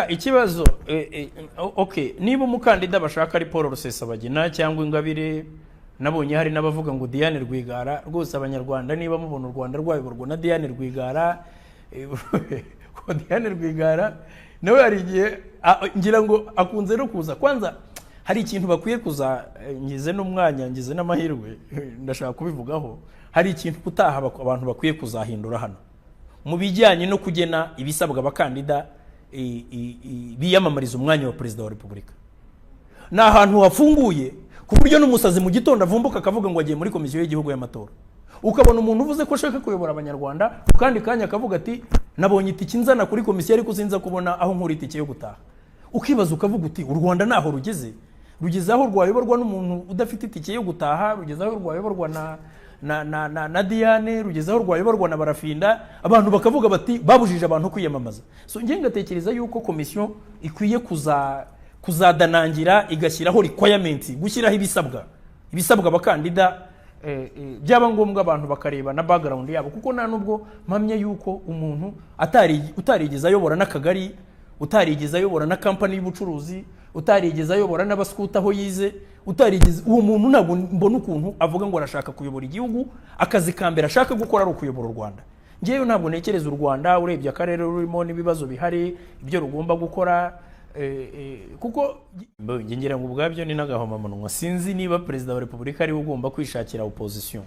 Ikibazo okay, niba umukandida bashaka ari Paul Rusesabagina cyangwa Ingabire, nabonye hari n'abavuga ngo Diane Rwigara, rwose abanyarwanda niba mubona u Rwanda rwayoborwa na Diane Rwigara, ko Diane Rwigara nawe hari igihe ngira ngo akunze no kuza. Kwanza hari ikintu bakwiye kuza, ngize n'umwanya, ngize n'amahirwe ndashaka kubivugaho, hari ikintu kutaha abantu bakwiye kuzahindura hano mu bijyanye no kugena ibisabwa abakandida biyamamariza umwanya wa Perezida wa Repubulika. Na ahantu hafunguye ku buryo n'umusazi mu gitondo avumbuka akavuga ngo agiye muri komisiyo y'igihugu y'amatora, ukabona umuntu uvuze ko ashaka kuyobora abanyarwanda, kandi kanya akavuga ati nabonye itike nzana kuri komisiyo ariko sinza kubona aho nkura itike yo gutaha. Ukibaza ukavuga uti u Rwanda naho rugeze aho rwayoborwa n'umuntu udafite itike yo gutaha, rugeze aho rwayoborwa na Diane, rugeze aho rwayoborwa na Barafinda, abantu bakavuga bati babujije abantu kwiyamamaza. So nge ngatekereza yuko komisiyo ikwiye kuzadanangira igashyiraho requirements, gushyiraho ibisabwa abakandida, byaba ngombwa abantu bakareba na background yabo, kuko nta nubwo mpamye yuko umuntu utarigeze ayobora n'akagari, utarigeze ayobora na company y'ubucuruzi, utarigeze ayobora n'abaskuta aho yize, utarigeze uwo muntu ntabwo mbona ukuntu avuga ngo arashaka kuyobora igihugu, akazi kambere ashaka gukora ari ukuyobora u Rwanda. Ngewe ntabwo nekereza u Rwanda urebye akarere rurimo n'ibibazo bihari ibyo rugomba gukora, kuko ngira ngo ubwabyo ni n'agahomamunwa. Sinzi niba Perezida wa Repubulika ari ugomba kwishakira opposition,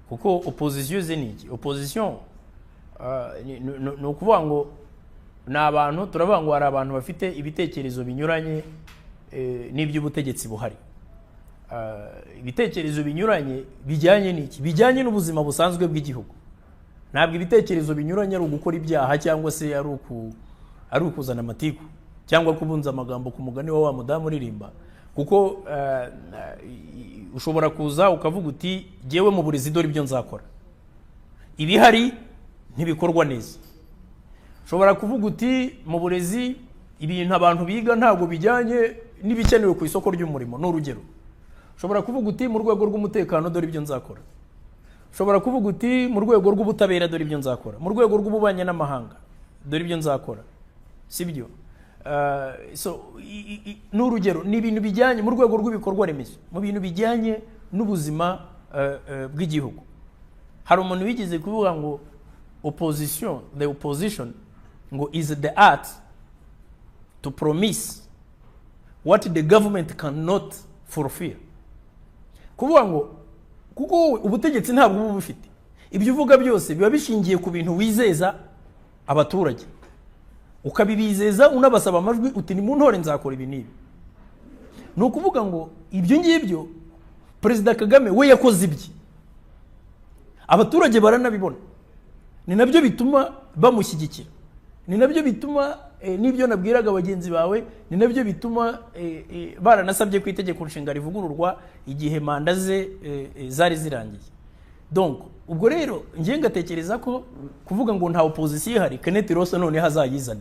kuko opposition ze ni iki? Opposition ni ukuvuga ngo ni abantu, turavuga ngo hari abantu bafite ibitekerezo binyuranye n'iby'ubutegetsi buhari. Ibitekerezo binyuranye bijyanye n'iki? Bijyanye n'ubuzima busanzwe bw'igihugu. Ntabwo ibitekerezo binyuranye ari ugukora ibyaha cyangwa se ari ukuzana amatiku cyangwa kubunza amagambo ku mugani wa mudamu uririmba, kuko ushobora kuza ukavuga uti jyewe mu burezi dore ibyo nzakora, ibihari ntibikorwa neza. Ushobora kuvuga uti mu burezi ibintu abantu biga ntabwo bijyanye n'ibikenewe ku isoko ry'umurimo, n'urugero. Ushobora kuvuga uti mu rwego rw'umutekano dore ibyo nzakora. Ushobora kuvuga uti mu rwego rw'ubutabera dore ibyo nzakora, mu rwego rw'ububanyi n'amahanga dore ibyo nzakora, sibyo? N'urugero ni ibintu bijyanye mu rwego rw'ibikorwa remezo, mu bintu bijyanye n'ubuzima bw'igihugu. Hari umuntu wigeze kuvuga ngo the opposition ngo is the art to promise what the government cannot fulfill. Kuvuga ngo kuko ubutegetsi ntabwo buba bufite ibyo uvuga byose, biba bishingiye ku bintu wizeza abaturage, ukabibizeza unabasaba amajwi uti ni mu ntore nzakora ibi nibi. Ni ukuvuga ngo ibyo ngibyo Perezida Kagame we yakoze ibye, abaturage baranabibona, ni nabyo bituma bamushyigikira, ni nabyo bituma n'ibyo nabwiraga abagenzi bawe, ni nabyo bituma baranasabye ku itegeko nshinga rivugururwa igihe manda ze zari zirangiye. Donc ubwo rero ngiye ngatekereza ko kuvuga ngo nta opposition ihari, Kenneth Rosa none hazayizane.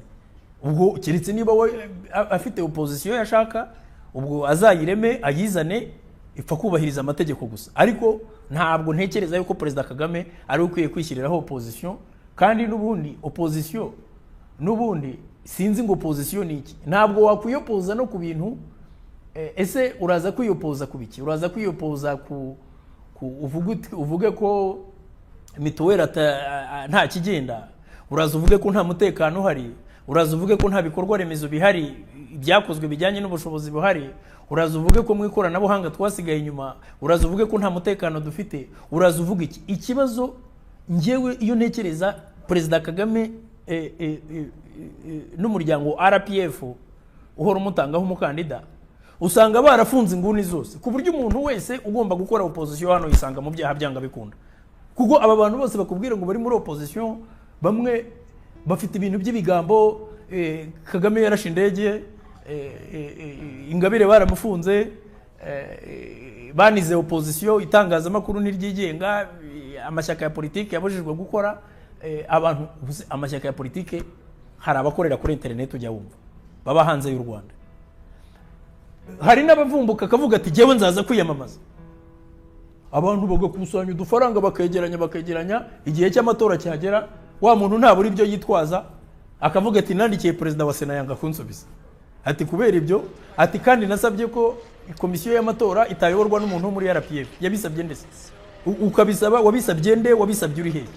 Ubwo kiretse niba we afite opposition yashaka, ubwo azayireme ayizane, ipfa kubahiriza amategeko gusa. Ariko ntabwo ntekereza yuko Perezida Kagame ari ukwiye kwishyiriraho opposition, kandi n'ubundi opposition n'ubundi sinzi ngo opposition ni iki. Ntabwo wakwiyopoza no ku bintu, ese uraza kwiyopoza ku biki? Uraza kwiyopoza uvuge ko mituweli nta kigenda, uraza uvuge ko nta mutekano uhari, uraza uvuge ko nta bikorwa remezo bihari byakozwe bijyanye n'ubushobozi buhari, uraza uvuge ko mu ikoranabuhanga twasigaye inyuma, uraza uvuge ko nta mutekano dufite, uraza uvuga iki? Ikibazo ngewe iyo ntekereza Perezida Kagame n'umuryango RPF uhora umutangaho umukandida, usanga barafunze inguni zose, ku buryo umuntu wese ugomba gukora opposition hano yisanga mu byaha byanga bikunda. Kuko aba bantu bose bakubwira ngo bari muri opposition, bamwe bafite ibintu by'ibigambo, Kagame yarashe indege, Ingabire baramufunze, banize opposition, itangazamakuru ntiryigenga, amashyaka ya politiki yabujijwe gukora. Abantu amashyaka ya politiki hari abakorera kuri internet ujya wumva baba hanze y'u Rwanda. Hari n'abavumbuka akavuga ati jyewe nzaza kwiyamamaza, abantu bagakusanya udufaranga bakegeranya, igihe cy'amatora cyagera wa muntu ntaburi ibyo yitwaza, akavuga ati nandikiye perezida wa Sena yanga kunsubiza, ati kubera ibyo, ati kandi nasabye ko komisiyo y'amatora itayoborwa n'umuntu muri RPF. Yabisabye ndetse ukabisaba, wabisabye nde, wabisabye uri hehe?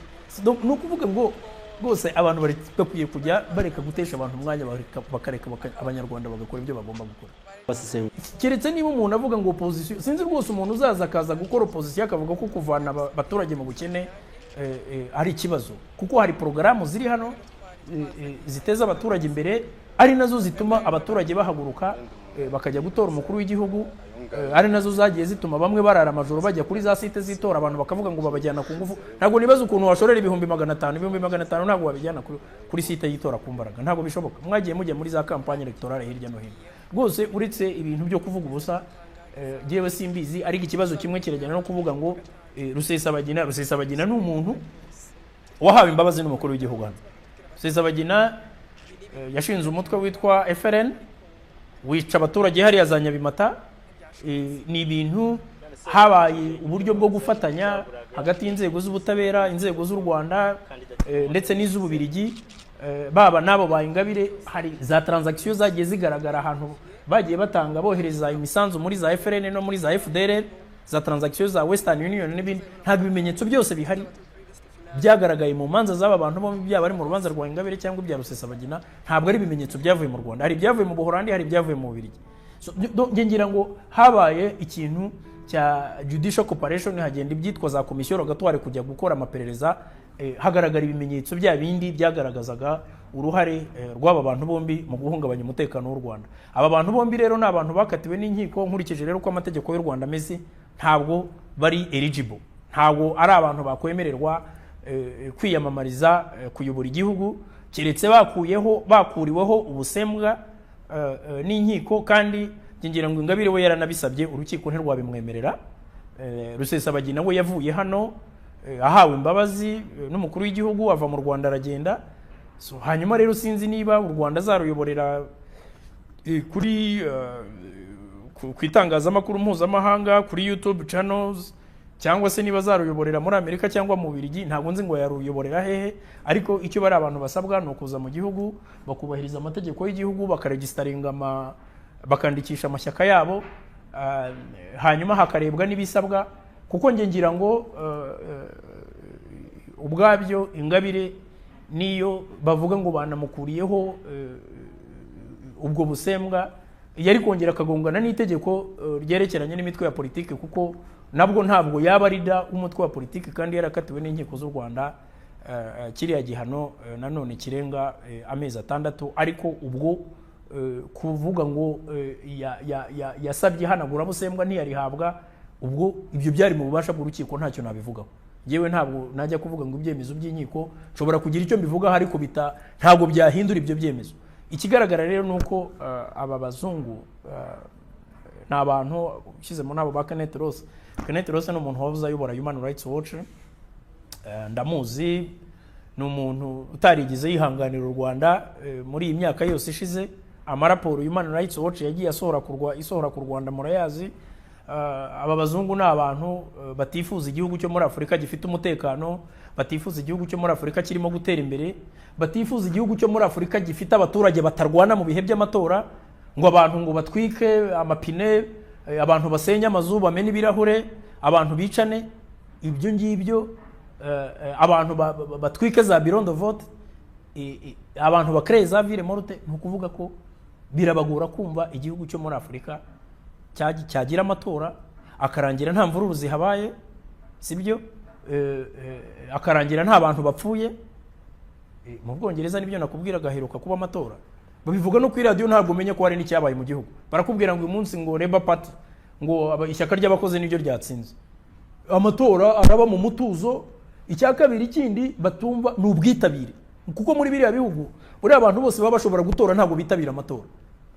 No kuvuga ngo rwose abantu bari bakwiye kujya bareka gutesha abantu umwanya, bakareka abanyarwanda bagakora ibyo bagomba gukora. Keretse niba umuntu avuga ngo opposition, sinzi rwose umuntu uzaza akaza gukora opposition akavuga ko kuvana abaturage mu bukene ari ikibazo, kuko hari porogaramu ziri hano ziteza abaturage imbere, ari nazo zituma abaturage bahaguruka bakajya gutora umukuru w'igihugu, ari nazo zagiye zituma bamwe barara amajoro bajya kuri za site zitora, abantu bakavuga ngo babajyana ku ngufu. Ntabwo nibaza ukuntu washorera 500,000 ntabwo wabijyana kuri site yitora ku mbaraga, ntabwo bishoboka. Mwagiye mujya muri za campagne electorale hirya no hino. Rwose uretse ibintu byo kuvuga ubusa, jewe simbizi. Ariko ikibazo kimwe kirajyana no kuvuga ngo Rusesabagina ni umuntu wahawe imbabazi n'umukuru w'igihugu hano. Rusesabagina yashinze umutwe witwa FRN wica abaturage hariya za Nyabimata. Ni ibintu habaye uburyo bwo gufatanya hagati y'inzego z'ubutabera, inzego z'u Rwanda ndetse n'iz'Ububirigi, baba nabo ba Ingabire. Hari za transaction zagiye zigaragara ahantu bagiye batanga bohereza imisanzu muri za FRN no muri za FDR, za transaction za Western Union n'ibindi. Ntabwo ibimenyetso byose bihari byagaragaye mu manza z'aba bantu bo byaba ari mu rubanza rwa Ingabire cyangwa ibya Rusesabagina. Ntabwo ari ibimenyetso byavuye mu Rwanda, hari ibyavuye mu Buholandi, hari ibyavuye mu Bubiligi. Ngira ngo habaye ikintu cya judicial cooperation, hagenda ibyitwa za komisiyo rogatoire kujya gukora amaperereza, hagaragara ibimenyetso bya bindi byagaragazaga uruhare rw'aba bantu bombi mu guhungabanya umutekano w'u Rwanda. Aba bantu bombi rero ni abantu bakatiwe n'inkiko. Nkurikije rero ko amategeko y'u Rwanda ameze, ntabwo bari eligible, ntabwo ari abantu bakwemererwa kwiyamamariza kuyobora igihugu, keretse bakuriweho ubusembwa n'inkiko. Kandi ngira ngo Ingabire we yaranabisabye, urukiko ntirwabimwemerera. Rusesabagina we yavuye hano ahawe imbabazi n'umukuru w'igihugu, ava mu Rwanda aragenda. Hanyuma rero sinzi niba u Rwanda zaruyoborera kuri ku itangazamakuru mpuzamahanga, kuri YouTube channels, cyangwa se niba zaruyoborera muri Amerika cyangwa mu Bubiligi. Ntabwo nzi ngo yaruyoborera hehe, ariko icyo bari abantu basabwa no kuza mu gihugu, bakubahiriza amategeko y'igihugu, bakaregistaringa bakandikisha amashyaka yabo, hanyuma hakarebwa n'ibisabwa. Kuko ngira ngo ubwabyo Ingabire niyo bavuga ngo banamukuriyeho ubwo busembwa, yari kongera akagongana n'itegeko ryerekeranye n'imitwe ya politiki, kuko nabwo ntabwo yaba arida umutwe wa politiki kandi yarakatiwe n'inkiko z'u Rwanda kiriya gihano nanone kirenga amezi 6. Ariko ubwo kuvuga ngo yasabye hanagura busembwa ntiyarihabwa, ubwo ibyo byari mu bubasha bw'urukiko, ntacyo nabivugaho. Yewe ntabwo najya kuvuga ngo ibyemezo by'inkiko nshobora kugira icyo mbivuga, ariko ntabwo byahindura ibyo byemezo. Ikigaragara rero nuko aba bazungu ni abantu ushyizemo nabo ba Kenneth Ross. Kenneth Ross ni umuntu wavuze ayobora Human Rights Watch, ndamuzi. Ni umuntu utarigize yihanganira u Rwanda muri iyi myaka yose ishize. Amaraporo Human Rights Watch yagiye isohora ku Rwanda murayazi. Aba bazungu ni abantu batifuza igihugu cyo muri Afurika gifite umutekano, batifuza igihugu cyo muri Afurika kirimo gutera imbere, batifuza igihugu cyo muri Afurika gifite abaturage batarwana mu bihe by'amatora, ngo abantu ngo batwike amapine, abantu basenya amazu, bamena ibirahure, abantu bicane. Ibyo ngibyo abantu batwike za bureau de vote, abantu bakreye za ville morte. Ni ukuvuga ko birabagora kumva igihugu cyo muri Afurika cyagira amatora akarangira nta mvururu zihabaye, sibyo? Akarangira nta bantu bapfuye. Mu Bwongereza nibyo nakubwira, gaheruka kuba amatora, babivuga no kuri radio, ntabwo umenya ko hari n'icyabaye mu gihugu. Barakubwira ngo uyu munsi ngo Labour Party, ngo ishyaka ry'abakozi nibyo ryatsinze amatora, araba mu mutuzo. Icya kabiri kindi batumva ni ubwitabire, kuko muri biriya bihugu buri abantu bose baba bashobora gutora ntabwo bitabira amatora.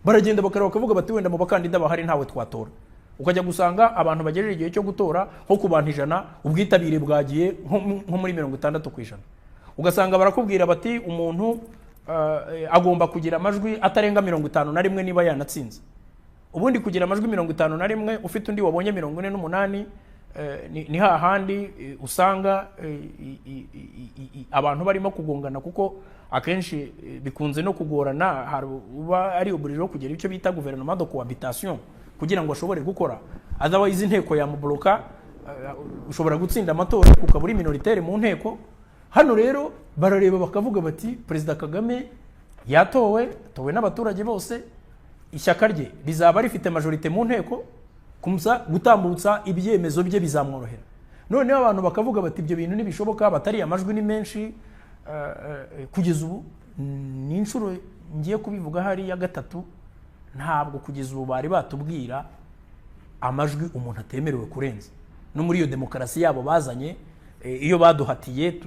Baragenda bakavuga bati wenda mu bakandida bahari ntawe twatora. Ukajya gusanga abantu bagejeje igihe cyo gutora nko ku bantu 100, ubwitabire bwagiye nko muri 60%. Ugasanga barakubwira bati umuntu agomba kugira amajwi atarenga 51 niba yanatsinze. Ubundi kugira amajwi 51 ufite undi wabonye 48, ni hahandi usanga abantu barimo kugongana, kuko akenshi bikunze no kugorana, uba ari uburiro kugera icyo bita gouvernement de cohabitation kugira ngo ashobore gukora, otherwise inteko yamubloka, ushobora gutsinda amatora ukaba uri minoritaire mu nteko. Hano rero barareba bakavuga bati Perezida Kagame yatowe n'abaturage bose, ishyaka rye rizaba rifite majorite mu nteko, kumsa gutambutsa ibyemezo bye bizamworohera. Noneho abantu bakavuga bati ibyo bintu nibishoboka, batari amajwi ni menshi. Kugeza ubu ni inshuro ngiye kubivuga hari ya gatatu, ntabwo kugeza ubu bari batubwira amajwi umuntu atemerewe kurenza. No muri iyo demokarasi yabo bazanye, iyo baduhatiye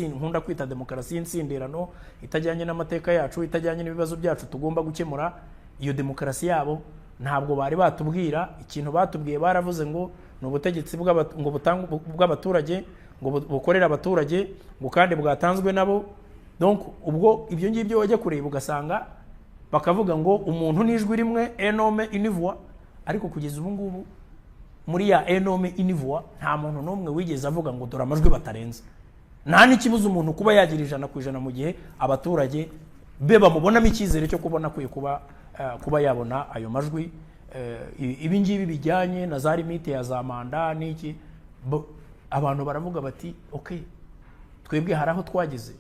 nkunda kwita demokarasi y'insindirano, itajyanye n'amateka yacu, itajyanye n'ibibazo byacu tugomba gukemura, iyo demokarasi yabo ntabwo bari batubwira. Ikintu batubwiye baravuze ngo ni ubutegetsi bw'abaturage, ngo bukorera abaturage, ngo kandi bwatanzwe nabo. Donc ubwo ibyo ngibyo wajya kureba ugasanga bakavuga ngo umuntu n'ijwi rimwe, enome inivwa, ariko kugeza ubu ngubu muri ya enome inivwa nta muntu n'umwe wigeze avuga ngo dore amajwi batarenze. Nta n'ikibuza umuntu kuba yagira 100% mu gihe abaturage be bamubonamo icyizere cyo kubona kwiye kuba yabona ayo majwi. Ibi ngibi bijyanye na za limite ya za manda n'iki, abantu baravuga bati okay, twebwe hari aho twageze,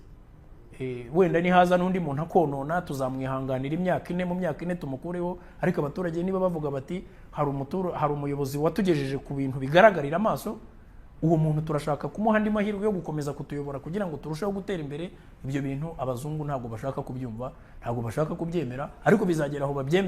wenda ni haza n'undi muntu akonona tuzamwihanganira imyaka 4, mu myaka 4 tumukureho. Ariko abaturage niba bavuga bati hari umuyobozi watugejeje ku bintu bigaragarira amaso, uwo muntu turashaka kumuha andi mahirwe yo gukomeza kutuyobora kugira ngo turusheho gutera imbere. Ibyo bintu abazungu ntabwo bashaka kubyumva, ntabwo bashaka kubyemera, ariko bizagera aho babyemera.